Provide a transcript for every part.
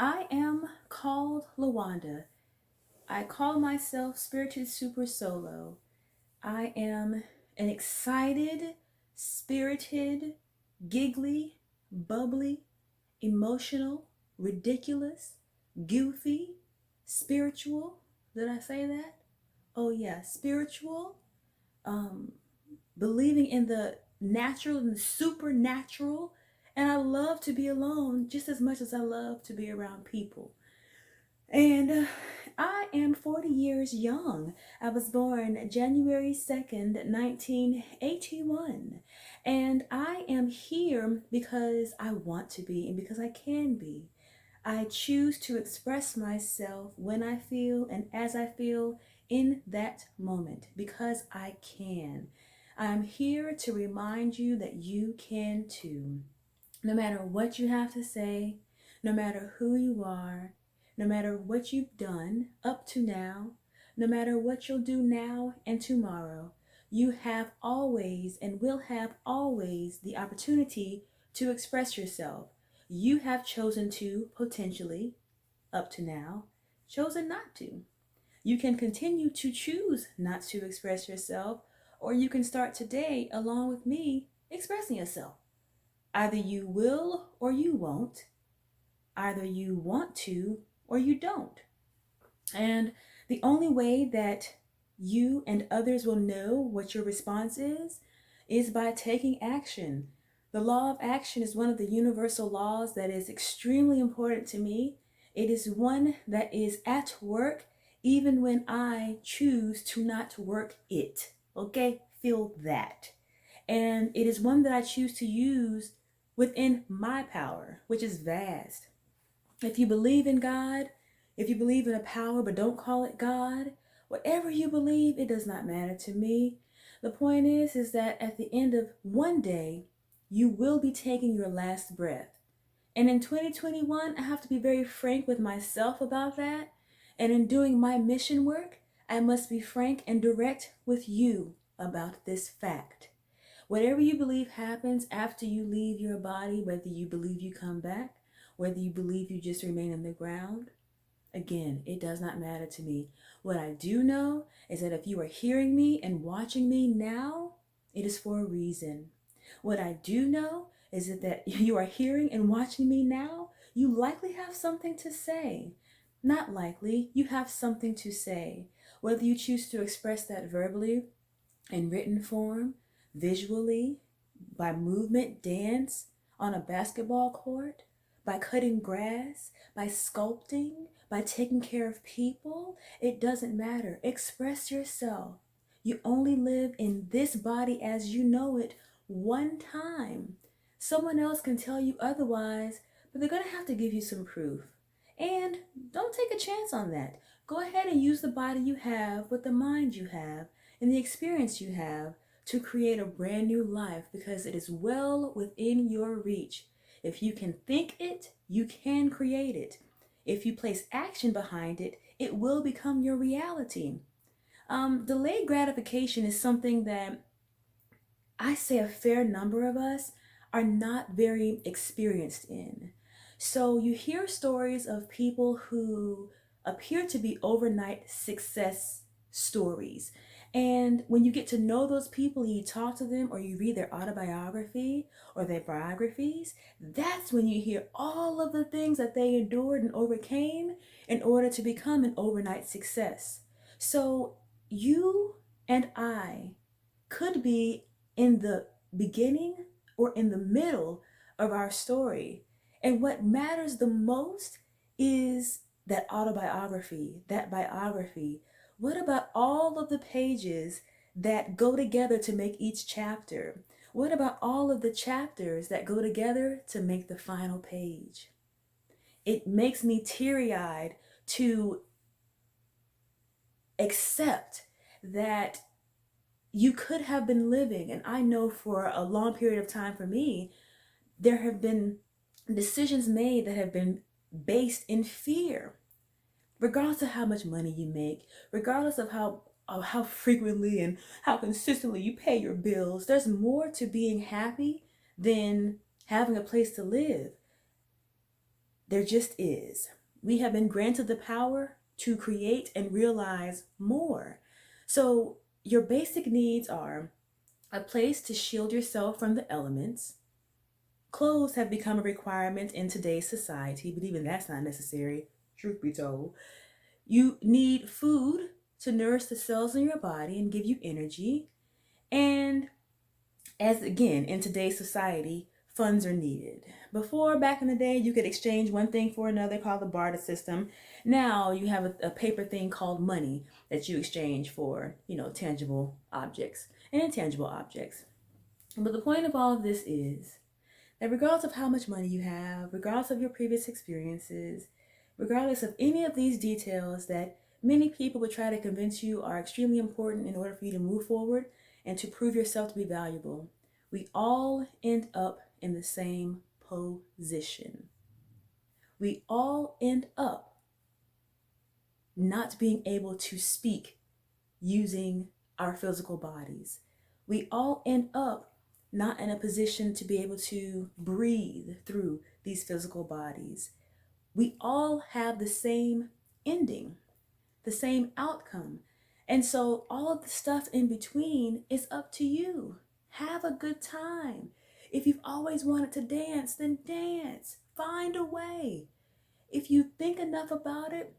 I am called Lawanda. I call myself Spirited Super Solo. I am an excited, spirited, giggly, bubbly, emotional, ridiculous, goofy, spiritual. Did I say that? Oh, yeah, spiritual, um, believing in the natural and the supernatural. And I love to be alone just as much as I love to be around people. And I am 40 years young. I was born January 2nd, 1981. And I am here because I want to be and because I can be. I choose to express myself when I feel and as I feel in that moment because I can. I'm here to remind you that you can too. No matter what you have to say, no matter who you are, no matter what you've done up to now, no matter what you'll do now and tomorrow, you have always and will have always the opportunity to express yourself. You have chosen to, potentially, up to now, chosen not to. You can continue to choose not to express yourself, or you can start today, along with me, expressing yourself. Either you will or you won't. Either you want to or you don't. And the only way that you and others will know what your response is by taking action. The law of action is one of the universal laws that is extremely important to me. It is one that is at work even when I choose to not work it. Okay? Feel that. And it is one that I choose to use within my power, which is vast. If you believe in God, if you believe in a power but don't call it God, whatever you believe, it does not matter to me. The point is that at the end of one day, you will be taking your last breath. And in 2021, I have to be very frank with myself about that. And in doing my mission work, I must be frank and direct with you about this fact. Whatever you believe happens after you leave your body, whether you believe you come back, whether you believe you just remain in the ground, again, it does not matter to me. What I do know is that if you are hearing me and watching me now, it is for a reason. What I do know is that you are hearing and watching me now, you likely have something to say. Not likely, you have something to say. Whether you choose to express that verbally, in written form, visually, by movement, dance, on a basketball court, by cutting grass, by sculpting, by taking care of people, it doesn't matter. Express yourself. You only live in this body as you know it one time. Someone else can tell you otherwise, but they're going to have to give you some proof. And don't take a chance on that. Go ahead and use the body you have with the mind you have and the experience you have to create a brand new life because it is well within your reach. If you can think it, you can create it. If you place action behind it, it will become your reality. Delayed gratification is something that I say a fair number of us are not very experienced in. So you hear stories of people who appear to be overnight success stories. And when you get to know those people, you talk to them or you read their autobiography or their biographies, that's when you hear all of the things that they endured and overcame in order to become an overnight success. So you and I could be in the beginning or in the middle of our story. And what matters the most is that autobiography, that biography. What about all of the pages that go together to make each chapter? What about all of the chapters that go together to make the final page? It makes me teary-eyed to accept that you could have been living, and I know for a long period of time for me, there have been decisions made that have been based in fear, regardless of how much money you make, regardless of how frequently and how consistently you pay your bills. There's more to being happy than having a place to live. There just is. We have been granted the power to create and realize more. So, your basic needs are a place to shield yourself from the elements. Clothes have become a requirement in today's society, but even that's not necessary, truth be told. You need food to nourish the cells in your body and give you energy. And as again, in today's society, funds are needed. Before, back in the day, you could exchange one thing for another called the barter system. Now you have a paper thing called money that you exchange for, tangible objects and intangible objects. But the point of all of this is that regardless of how much money you have, regardless of your previous experiences, regardless of any of these details that many people would try to convince you are extremely important in order for you to move forward and to prove yourself to be valuable, we all end up in the same position. We all end up not being able to speak using our physical bodies. We all end up not in a position to be able to breathe through these physical bodies. We all have the same ending, the same outcome. And so all of the stuff in between is up to you. Have a good time. If you've always wanted to dance, then dance. Find a way. If you think enough about it,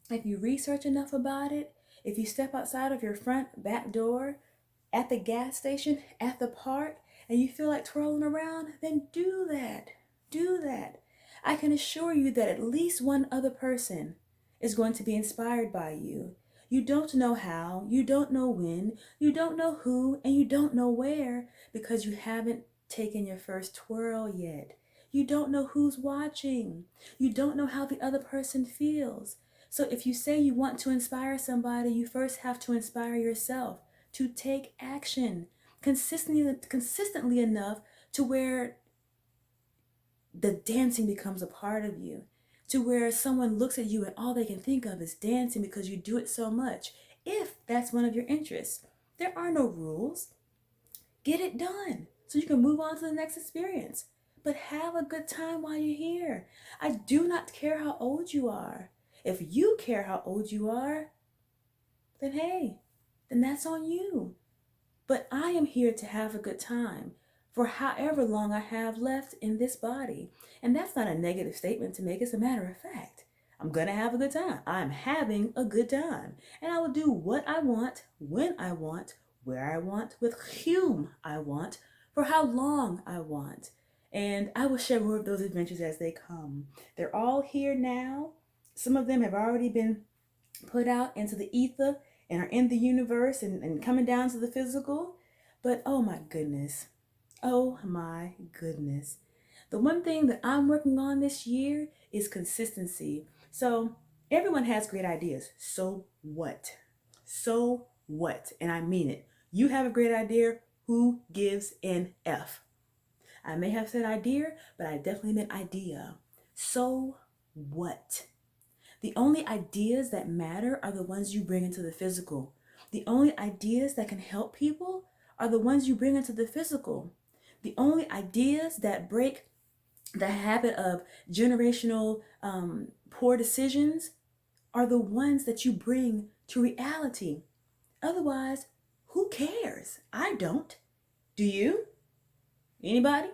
if you research enough about it, if you step outside of your front back door, at the gas station, at the park, and you feel like twirling around, then do that. Do that. I can assure you that at least one other person is going to be inspired by you. You don't know how, you don't know when, you don't know who, and you don't know where because you haven't taken your first twirl yet. You don't know who's watching. You don't know how the other person feels. So if you say you want to inspire somebody, you first have to inspire yourself to take action consistently enough to where the dancing becomes a part of you, to where someone looks at you and all they can think of is dancing because you do it so much. If that's one of your interests, there are no rules. Get it done so you can move on to the next experience. But have a good time while you're here. I do not care how old you are. If you care how old you are, then hey, then that's on you. But I am here to have a good time for however long I have left in this body. And that's not a negative statement to make. It's a matter of fact. I'm going to have a good time. I'm having a good time. And I will do what I want, when I want, where I want, with whom I want, for how long I want. And I will share more of those adventures as they come. They're all here now. Some of them have already been put out into the ether and are in the universe and coming down to the physical. But oh my goodness. Oh my goodness. The one thing that I'm working on this year is consistency. So everyone has great ideas. So what? So what? And I mean it. You have a great idea. Who gives an F? I may have said idea, but I definitely meant idea. So what? The only ideas that matter are the ones you bring into the physical. The only ideas that can help people are the ones you bring into the physical. The only ideas that break the habit of generational poor decisions are the ones that you bring to reality. Otherwise, who cares? I don't. Do you? Anybody?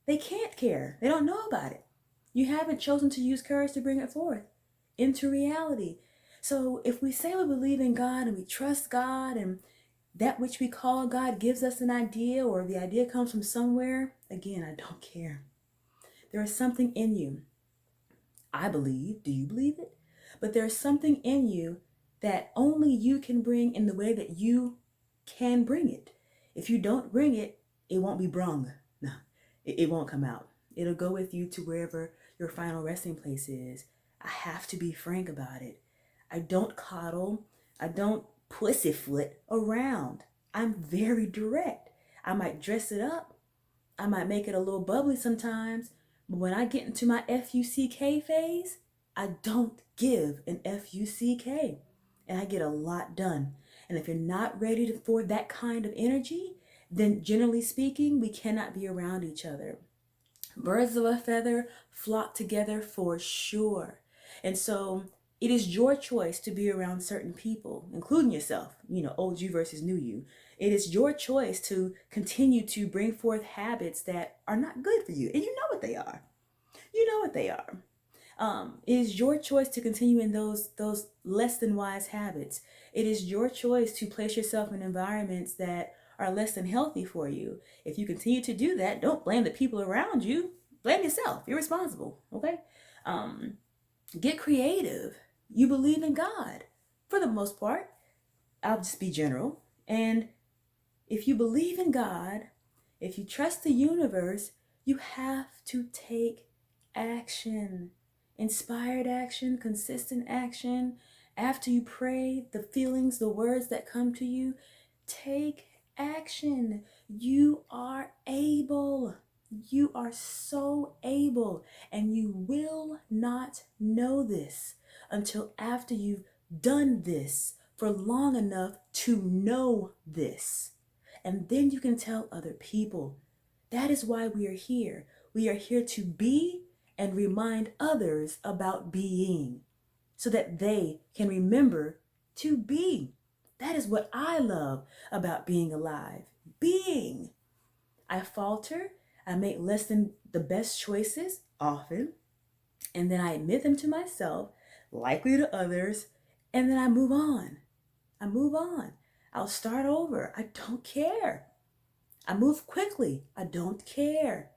They can't care. They don't know about it. You haven't chosen to use courage to bring it forth into reality. So if we say we believe in God and we trust God and that which we call God gives us an idea or the idea comes from somewhere, again, I don't care. There is something in you. I believe. Do you believe it? But there's something in you that only you can bring in the way that you can bring it. If you don't bring it, it won't be brung. No, it won't come out. It'll go with you to wherever your final resting place is. I have to be frank about it. I don't coddle. I don't pussyfoot around. I'm very direct. I might dress it up. I might make it a little bubbly sometimes. But when I get into my FUCK phase, I don't give an FUCK. And I get a lot done. And if you're not ready for that kind of energy, then generally speaking, we cannot be around each other. Birds of a feather flock together for sure. And so it is your choice to be around certain people, including yourself, old you versus new you. It is your choice to continue to bring forth habits that are not good for you. And you know what they are. You know what they are. It is your choice to continue in those less than wise habits. It is your choice to place yourself in environments that are less than healthy for you. If you continue to do that, don't blame the people around you. Blame yourself. You're responsible. Okay. Get creative. You believe in God for the most part. I'll just be general. And if you believe in God, if you trust the universe, you have to take action. Inspired action, consistent action. After you pray, the feelings, the words that come to you, take action. You are able. You are so able. And you will not know this until after you've done this for long enough to know this. And then you can tell other people. That is why we are here. We are here to be and remind others about being so that they can remember to be. That is what I love about being alive. Being. I falter. I make less than the best choices often. And then I admit them to myself, likely to others, and then I move on. I move on. I'll start over. I don't care. I move quickly. I don't care.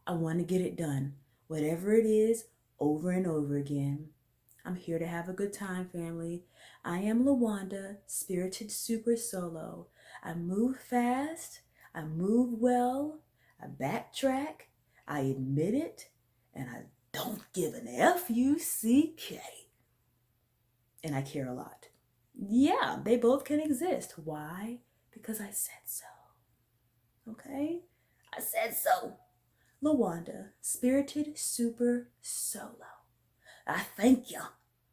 I want to get it done. Whatever it is, over and over again. I'm here to have a good time, family. I am LaWanda, Spirited Super Solo. I move fast. I move well. I backtrack. I admit it. And I don't give an F-U-C-K. And I care a lot. Yeah, they both can exist. Why? Because I said so. Okay? I said so. LaWanda, Spirited Super Solo. I thank you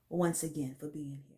once again for being here.